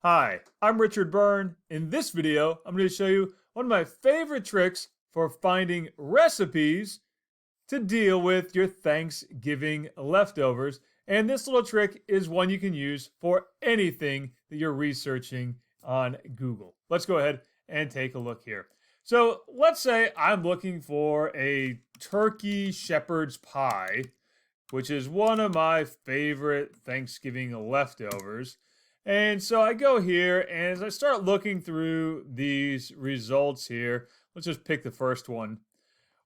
Hi, I'm Richard Byrne. In this video, I'm going to show you one of my favorite tricks for finding recipes to deal with your Thanksgiving leftovers. And this little trick is one you can use for anything that you're researching on Google. Let's go ahead and take a look here. So let's say I'm looking for a turkey shepherd's pie, which is one of my favorite Thanksgiving leftovers. And so I go here, and as I start looking through these results here, let's just pick the first one.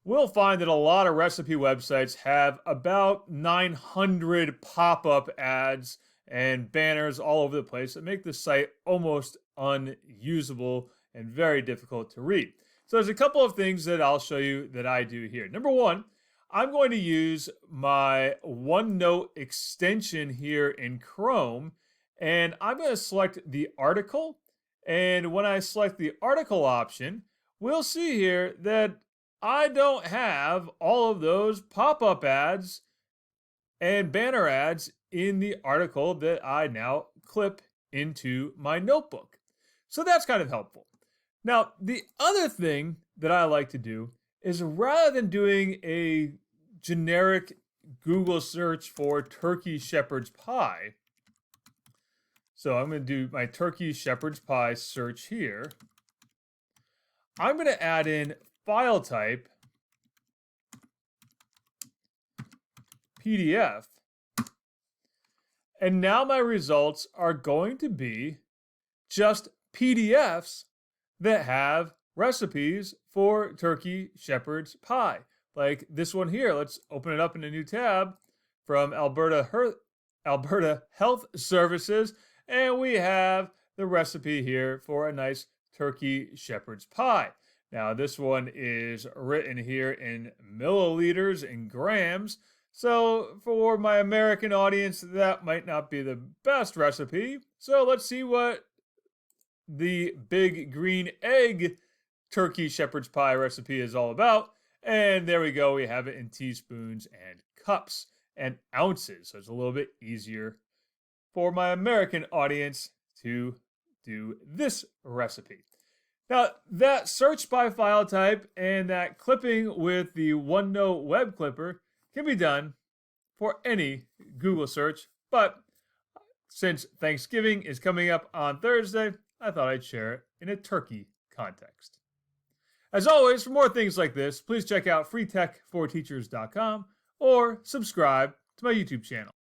We'll find that a lot of recipe websites have about 900 pop-up ads and banners all over the place that make the site almost unusable and very difficult to read. So there's a couple of things that I'll show you that I do here. Number one, I'm going to use my OneNote extension here in Chrome, and I'm going to select the article. And when I select the article option, we'll see here that I don't have all of those pop-up ads and banner ads in the article that I now clip into my notebook. So that's kind of helpful. Now, the other thing that I like to do is rather than doing a generic Google search for turkey shepherd's pie, so I'm going to do my turkey shepherd's pie search here. I'm going to add in file type PDF. And now my results are going to be just PDFs that have recipes for turkey shepherd's pie. Like this one here. Let's open it up in a new tab from Alberta Health Services. And we have the recipe here for a nice turkey shepherd's pie. Now, this one is written here in milliliters and grams. So for my American audience, that might not be the best recipe. So let's see what the big green egg turkey shepherd's pie recipe is all about. And there we go. We have it in teaspoons and cups and ounces. So it's a little bit easier for my American audience to do this recipe. Now, that search by file type and that clipping with the OneNote web clipper can be done for any Google search, but since Thanksgiving is coming up on Thursday, I thought I'd share it in a turkey context. As always, for more things like this, please check out freetech4teachers.com or subscribe to my YouTube channel.